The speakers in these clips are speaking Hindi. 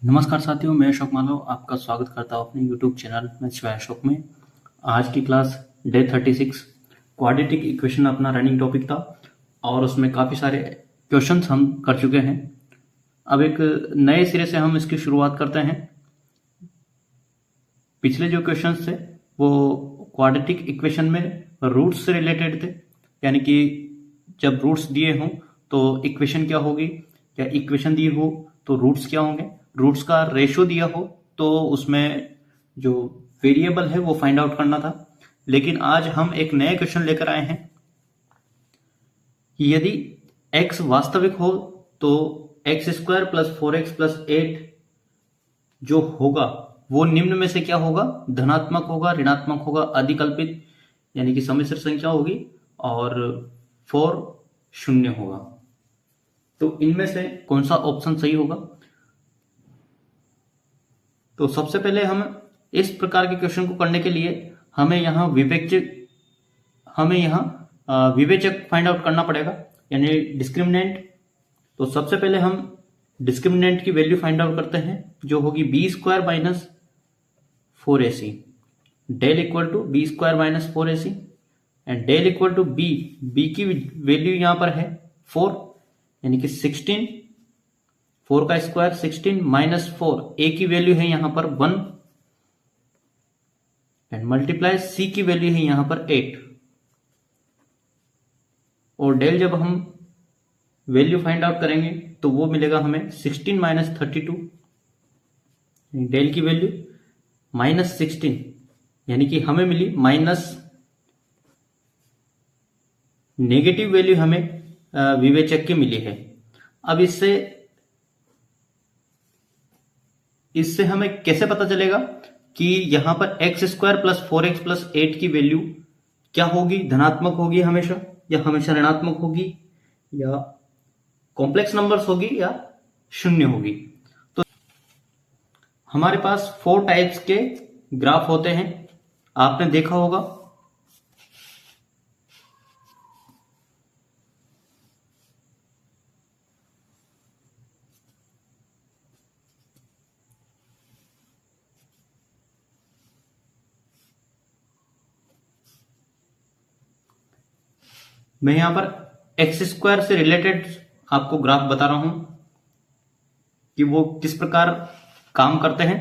नमस्कार साथियों, मैं अशोक मालव आपका स्वागत करता हूँ अपने यूट्यूब चैनल में शिवाय अशोक में। आज की क्लास डे 36 क्वाड्रेटिक इक्वेशन अपना रनिंग टॉपिक था और उसमें काफ़ी सारे क्वेश्चंस हम कर चुके हैं। अब एक नए सिरे से हम इसकी शुरुआत करते हैं। पिछले जो क्वेश्चंस थे वो क्वाड्रेटिक इक्वेशन में रूट्स से रिलेटेड थे, यानी कि जब रूट्स दिए हों तो इक्वेशन क्या होगी, या इक्वेशन दी हो तो रूट्स क्या होंगे, रूट्स का रेशो दिया हो तो उसमें जो वेरिएबल है वो फाइंड आउट करना था। लेकिन आज हम एक नए क्वेश्चन लेकर आए हैं कि यदि x वास्तविक हो तो x² प्लस 4x प्लस 8 जो होगा वो निम्न में से क्या होगा, धनात्मक होगा, ऋणात्मक होगा, अधिकल्पित यानी कि सम्मिश्र संख्या होगी, और 4 शून्य होगा। तो इनमें से कौन सा ऑप्शन सही होगा? तो सबसे पहले हम इस प्रकार के क्वेश्चन को करने के लिए हमें यहाँ विवेचक फाइंड आउट करना पड़ेगा, यानी डिस्क्रिमिनेंट। तो सबसे पहले हम डिस्क्रिमिनेंट की वैल्यू फाइंड आउट करते हैं, जो होगी b² minus 4ac, del equal to b² minus 4ac and del equal to b की वैल्यू यहाँ पर है 4, यानी कि 16, 4 का स्क्वायर 16 माइनस 4, a की वैल्यू है यहां पर 1 एंड मल्टीप्लाई c की वैल्यू है यहां पर 8, और डेल जब हम वैल्यू फाइंड आउट करेंगे तो वो मिलेगा हमें 16 माइनस 32, डेल की वैल्यू माइनस 16, यानी कि हमें मिली माइनस नेगेटिव वैल्यू हमें विवेचक की मिली है। अब इससे हमें कैसे पता चलेगा कि यहां पर x² प्लस 4x प्लस 8 की वैल्यू क्या होगी, धनात्मक होगी हमेशा, या हमेशा ऋणात्मक होगी, या कॉम्प्लेक्स नंबर्स होगी, या शून्य होगी? तो हमारे पास 4 टाइप्स के ग्राफ होते हैं, आपने देखा होगा। मैं यहां पर x² से रिलेटेड आपको ग्राफ बता रहा हूं कि वो किस प्रकार काम करते हैं।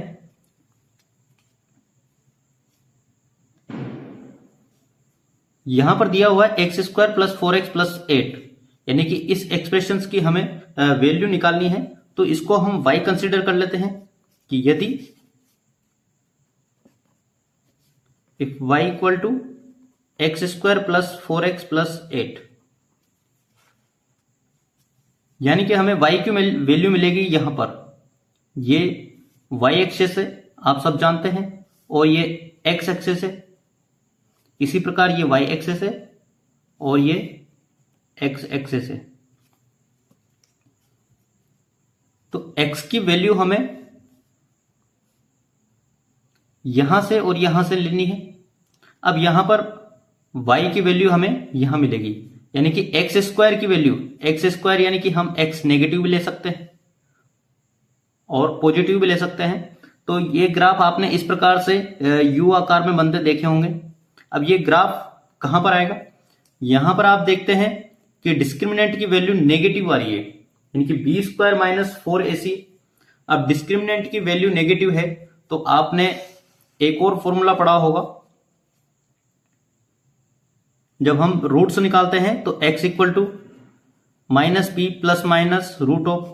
यहां पर दिया हुआ है x² प्लस 4x प्लस 8, यानी कि इस एक्सप्रेशन की हमें वैल्यू निकालनी है। तो इसको हम y कंसीडर कर लेते हैं कि यदि if y equal to x² plus 4x plus 8, यानी कि हमें y की वैल्यू मिलेगी यहां पर, ये y एक्सेस है आप सब जानते हैं, और ये x एक्सेस है, इसी प्रकार ये y एक्सेस है और ये x एक्सेस है। तो x की वैल्यू हमें यहां से और यहां से लेनी है। अब यहां पर y की वैल्यू हमें यहां मिलेगी, यानी कि x² की वैल्यू, x² यानी कि हम x नेगेटिव भी ले सकते हैं और पॉजिटिव भी ले सकते हैं। तो ये ग्राफ आपने इस प्रकार से U आकार में बनते देखे होंगे। अब ये ग्राफ कहां पर आएगा? यहां पर आप देखते हैं कि डिस्क्रिमिनेंट की वैल्यू नेगेटिव आ रही है, यानी कि b² माइनस 4ac। अब डिस्क्रिमिनेंट की वैल्यू नेगेटिव है तो आपने एक और फॉर्मूला पढ़ा होगा, जब हम रूट्स निकालते हैं तो x equal to minus b plus minus root of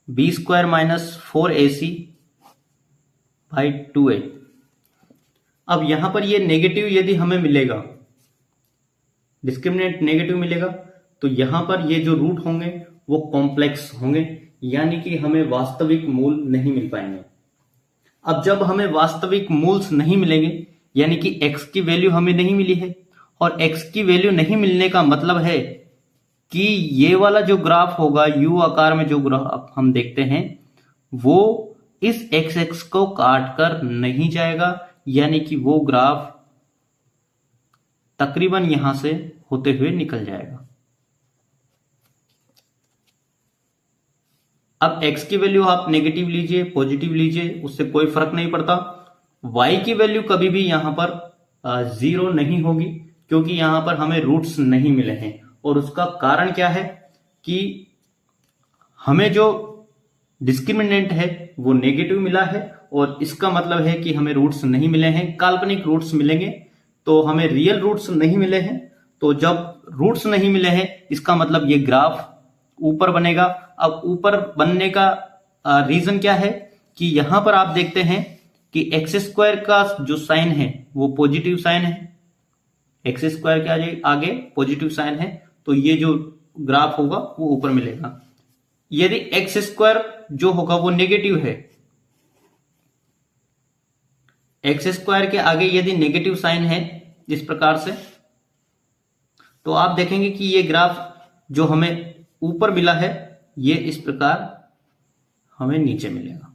b² minus 4ac by 2a। अब यहां पर ये नेगेटिव यदि हमें मिलेगा, डिस्क्रिमिनेंट नेगेटिव मिलेगा, तो यहां पर ये जो रूट होंगे वो कॉम्प्लेक्स होंगे, यानी कि हमें वास्तविक मूल नहीं मिल पाएंगे। अब जब हमें वास्तविक मूल्स नहीं मिलेंगे, यानी कि x की वैल्यू हमें नहीं मिली है, और x की वैल्यू नहीं मिलने का मतलब है कि ये वाला जो ग्राफ होगा, U आकार में जो ग्राफ हम देखते हैं, वो इस x एक्स को काट कर नहीं जाएगा, यानी कि वो ग्राफ तकरीबन यहां से होते हुए निकल जाएगा। अब x की वैल्यू आप नेगेटिव लीजिए, पॉजिटिव लीजिए, उससे कोई फर्क नहीं पड़ता। y की वैल्यू कभी भी यहां पर 0 नहीं होगी, क्योंकि यहां पर हमें रूट्स नहीं मिले हैं। और उसका कारण क्या है कि हमें जो डिस्क्रिमिनेंट है वो नेगेटिव मिला है, और इसका मतलब है कि हमें रूट्स नहीं मिले हैं, काल्पनिक रूट्स मिलेंगे, तो हमें रियल रूट्स नहीं मिले हैं। तो जब रूट्स नहीं मिले हैं, इसका मतलब ये ग्राफ ऊपर बनेगा। अब ऊपर बनने का रीजन क्या है कि यहां पर आप देखते हैं कि एक्स स्क्वायर का जो साइन है वो पॉजिटिव साइन है, एक्स स्क्वायर के आगे पॉजिटिव साइन है, तो ये जो ग्राफ होगा वो ऊपर मिलेगा। यदि एक्स स्क्वायर जो होगा वो नेगेटिव है, एक्स स्क्वायर के आगे यदि नेगेटिव साइन है इस प्रकार से, तो आप देखेंगे कि ये ग्राफ जो हमें ऊपर मिला है ये इस प्रकार हमें नीचे मिलेगा।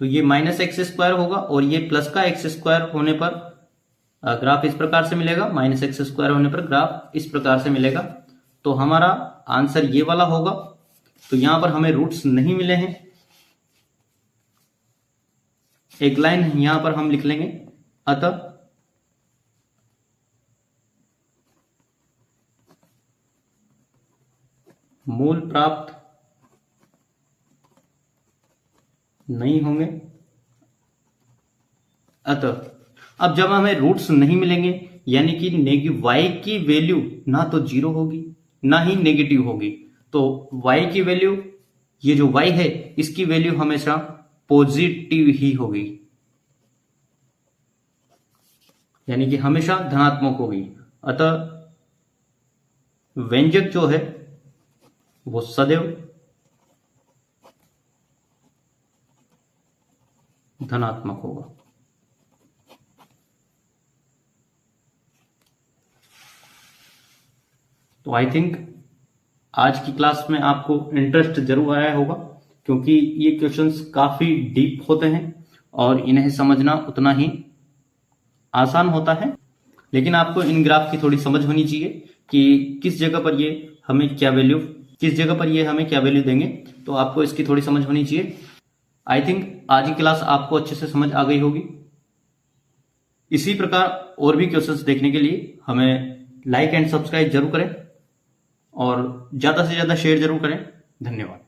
तो ये माइनस एक्स स्क्वायर होगा, और ये प्लस का एक्स स्क्वायर होने पर ग्राफ इस प्रकार से मिलेगा, माइनस एक्स स्क्वायर होने पर ग्राफ इस प्रकार से मिलेगा। तो हमारा आंसर ये वाला होगा। तो यहां पर हमें रूट्स नहीं मिले हैं। एक लाइन यहां पर हम लिख लेंगे, अतः मूल प्राप्त नहीं होंगे। अतः अब जब हमें रूट्स नहीं मिलेंगे, यानी कि y की वैल्यू ना तो 0 होगी ना ही नेगेटिव होगी, तो y की वैल्यू, ये जो y है इसकी वैल्यू हमेशा पॉजिटिव ही होगी, यानी कि हमेशा धनात्मक होगी। अतः व्यंजक जो है वो सदैव धनात्मक होगा। तो आई थिंक आज की क्लास में आपको इंटरेस्ट जरूर आया होगा, क्योंकि ये क्वेश्चंस काफी डीप होते हैं और इन्हें समझना उतना ही आसान होता है। लेकिन आपको इन ग्राफ की थोड़ी समझ होनी चाहिए कि किस जगह पर ये हमें क्या वैल्यू देंगे, तो आपको इसकी थोड़ी समझ होनी चाहिए। आई थिंक आज की क्लास आपको अच्छे से समझ आ गई होगी। इसी प्रकार और भी क्वेश्चंस देखने के लिए हमें लाइक एंड सब्सक्राइब जरूर करें और ज्यादा से ज्यादा शेयर जरूर करें। धन्यवाद।